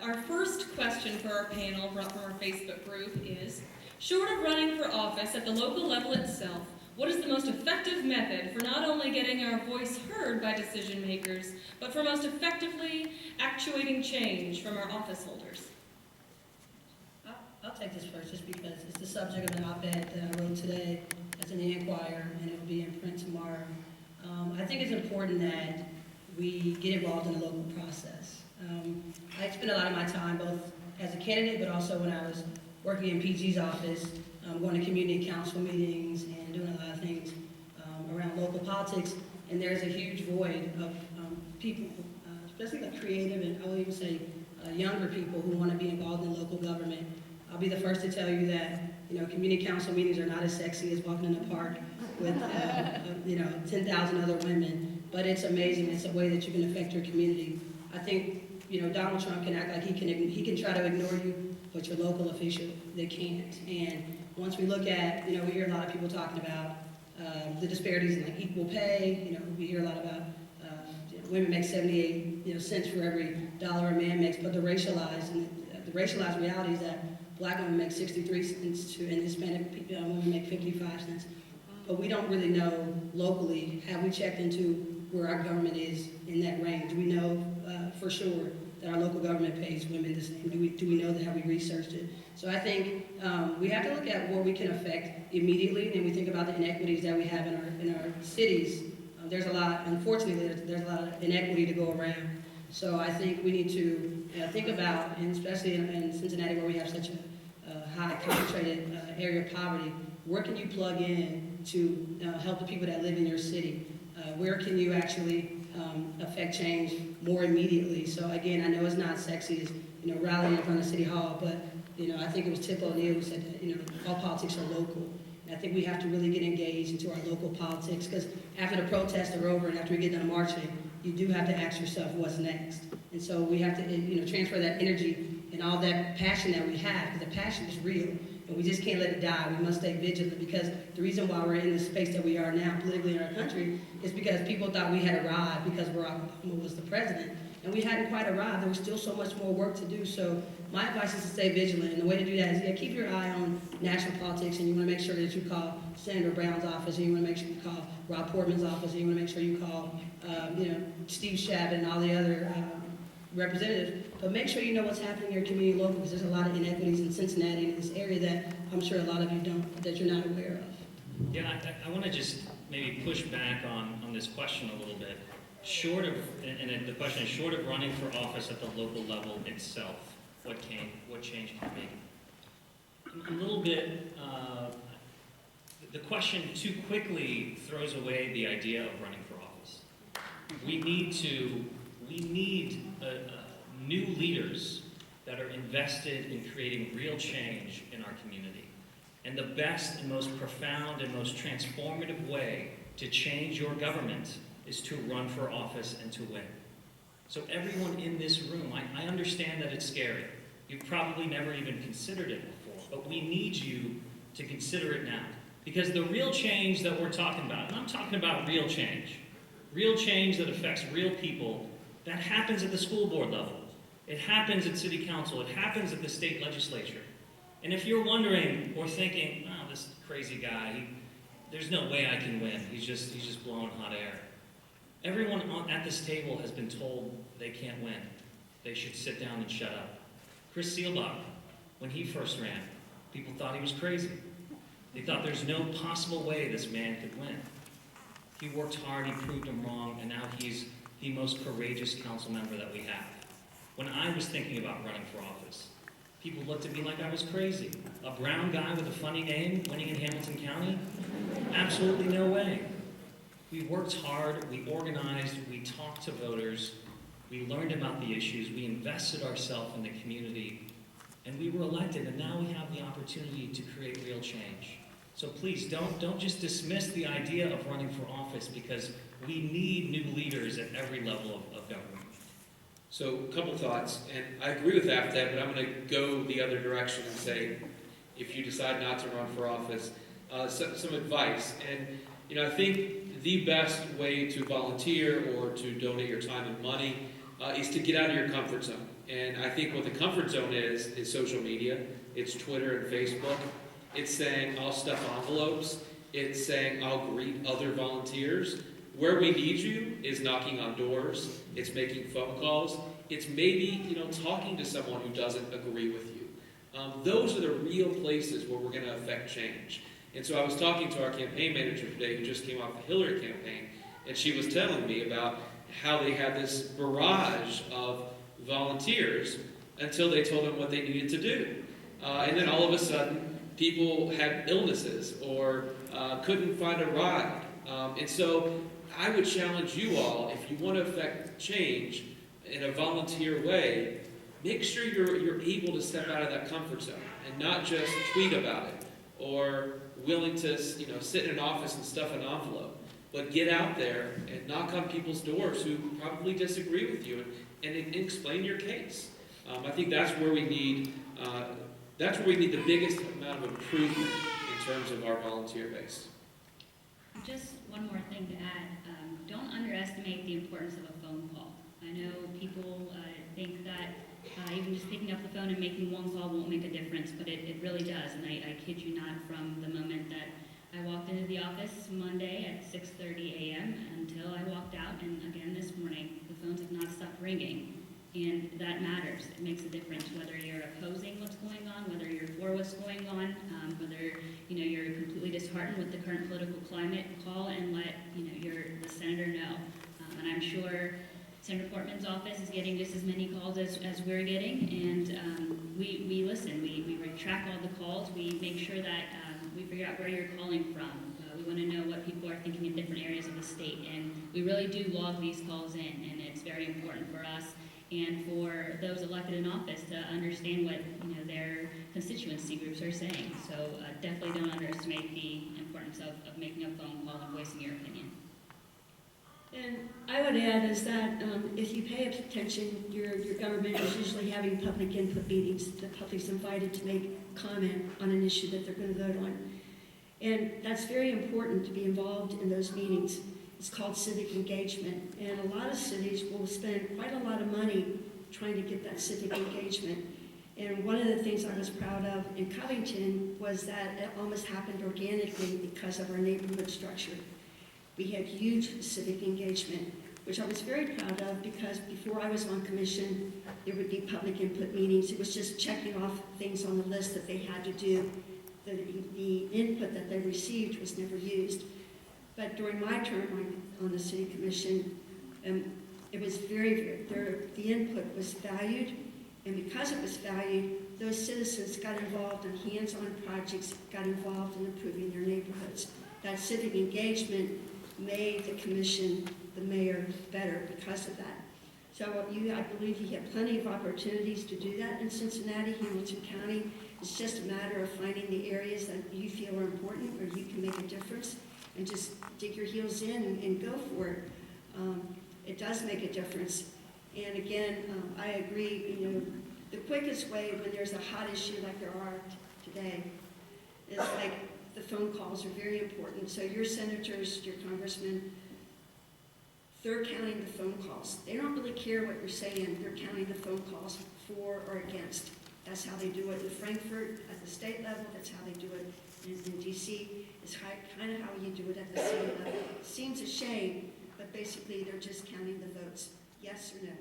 Our first question for our panel brought from our Facebook group is, short of running for office at the local level itself, what is the most effective method for not only getting our voice heard by decision makers, but for most effectively actuating change from our office holders? I'll take this first just because it's the subject of an op-ed that I wrote today as in the Inquirer, and it will be in print tomorrow. I think it's important that we get involved in the local process. I spent a lot of my time both as a candidate but also when I was working in PG's office, going to community council meetings and doing a lot of things around local politics, and there's a huge void of people, especially the creative and I will even say younger people who want to be involved in local government. I'll be the first to tell you that, community council meetings are not as sexy as walking in the park with, 10,000 other women, but it's amazing. It's a way that you can affect your community. I think, Donald Trump can act like he can try to ignore you, but your local official, they can't. And once we look at, we hear a lot of people talking about the disparities in like equal pay. We hear a lot about women make 78 cents for every dollar a man makes, but the racialized reality is that Black women make 63 cents and Hispanic women make 55 cents. But we don't really know locally, have we checked into where our government is in that range? We know for sure that our local government pays women the same. Do we know that? Have we researched it? So I think we have to look at what we can affect immediately, and we think about the inequities that we have in our cities. There's a lot, unfortunately, there's a lot of inequity to go around. So I think we need to think about, and especially in Cincinnati where we have such a high concentrated area of poverty, where can you plug in to help the people that live in your city? Where can you actually affect change more immediately? So again, I know it's not sexy as rallying in front of City Hall, but I think it was Tip O'Neill who said that all politics are local. And I think we have to really get engaged into our local politics, because after the protests are over and after we get done marching, you do have to ask yourself what's next. And so we have to transfer that energy and all that passion that we have, because the passion is real, and we just can't let it die. We must stay vigilant, because the reason why we're in the space that we are now politically in our country is because people thought we had arrived because Barack Obama was the president, and we hadn't quite arrived. There was still so much more work to do. So my advice is to stay vigilant, and the way to do that is keep your eye on national politics, and you want to make sure that you call Senator Brown's office, and you want to make sure you call Rob Portman's office, and you want to make sure you call Steve Shabbat and all the other representatives, but make sure you know what's happening in your community local, because there's a lot of inequities in Cincinnati and in this area that I'm sure a lot of you that you're not aware of. Yeah, I want to just maybe push back on this question a little bit. The question is, short of running for office at the local level itself, what change can you make? A little bit, the question too quickly throws away the idea of running for office. We need new leaders that are invested in creating real change in our community. And the best and most profound and most transformative way to change your government is to run for office and to win. So everyone in this room, I understand that it's scary. You've probably never even considered it before, but we need you to consider it now. Because the real change that we're talking about, and I'm talking about real change that affects real people, that happens at the school board level. It happens at city council. It happens at the state legislature. And if you're wondering or thinking, oh, this crazy guy, there's no way I can win. He's just blowing hot air. Everyone at this table has been told they can't win. They should sit down and shut up. Chris Seelbach, when he first ran, people thought he was crazy. They thought there's no possible way this man could win. He worked hard, he proved them wrong, and now he's the most courageous council member that we have. When I was thinking about running for office, people looked at me like I was crazy. A brown guy with a funny name winning in Hamilton County? Absolutely no way. We worked hard, we organized, we talked to voters, we learned about the issues, we invested ourselves in the community, and we were elected, and now we have the opportunity to create real change. So please, don't just dismiss the idea of running for office, because we need new leaders at every level of government. So a couple thoughts, and I agree with Aftab, but I'm going to go the other direction and say, if you decide not to run for office, some advice. And I think the best way to volunteer or to donate your time and money is to get out of your comfort zone. And I think what the comfort zone is social media. It's Twitter and Facebook. It's saying, I'll stuff envelopes. It's saying, I'll greet other volunteers. Where we need you is knocking on doors. It's making phone calls. It's maybe, talking to someone who doesn't agree with you. Those are the real places where we're going to affect change. And so I was talking to our campaign manager today who just came off the Hillary campaign, and she was telling me about how they had this barrage of volunteers until they told them what they needed to do. And then all of a sudden, people had illnesses or couldn't find a ride. And so I would challenge you all, if you want to affect change in a volunteer way, make sure you're able to step out of that comfort zone and not just tweet about it or willing to sit in an office and stuff an envelope, but get out there and knock on people's doors who probably disagree with you and explain your case. I think that's where we need the biggest amount of improvement in terms of our volunteer base. Just one more thing to add. Don't underestimate the importance of a phone call. I know people think that even just picking up the phone and making one call won't make a difference, but it really does. And I kid you not, from the moment that I walked into the office Monday at 6:30 a.m. until I walked out, and again this morning, the phones have not stopped ringing. And that matters. It makes a difference whether you're opposing what's going on, whether you're for what's going on, whether you're completely disheartened with the current political climate. Call and let the senator know. And I'm sure Senator Portman's office is getting just as many calls as we're getting, and we listen. We track all the calls. We make sure that we figure out where you're calling from. We want to know what people are thinking in different areas of the state, and we really do log these calls in, and it's very important for us and for those elected in office to understand what their constituency groups are saying. So definitely don't underestimate the importance of making a phone call and voicing your opinion. And I would add is that if you pay attention, your government is usually having public input meetings. The public's invited to make comment on an issue that they're going to vote on. And that's very important to be involved in those meetings. It's called civic engagement. And a lot of cities will spend quite a lot of money trying to get that civic engagement. And one of the things I was proud of in Covington was that it almost happened organically because of our neighborhood structure. We had huge civic engagement, which I was very proud of because before I was on commission, there would be public input meetings. It was just checking off things on the list that they had to do. The input that they received was never used. But during my term on the city commission, it was the input was valued, and because it was valued, those citizens got involved in hands-on projects, got involved in improving their neighborhoods. That civic engagement made the commission, the mayor, better because of that. So I believe you have plenty of opportunities to do that in Cincinnati, Hamilton County. It's just a matter of finding the areas that you feel are important or you can make a difference and just dig your heels in and go for it. It does make a difference. And again, I agree, the quickest way when there's a hot issue like there are today is like the phone calls are very important. So your senators, your congressmen, they're counting the phone calls. They don't really care what you're saying. They're counting the phone calls for or against. That's how they do it in Frankfurt at the state level. That's how they do it in D.C. It's kind of how you do it at the city level. It seems a shame, but basically they're just counting the votes, yes or no.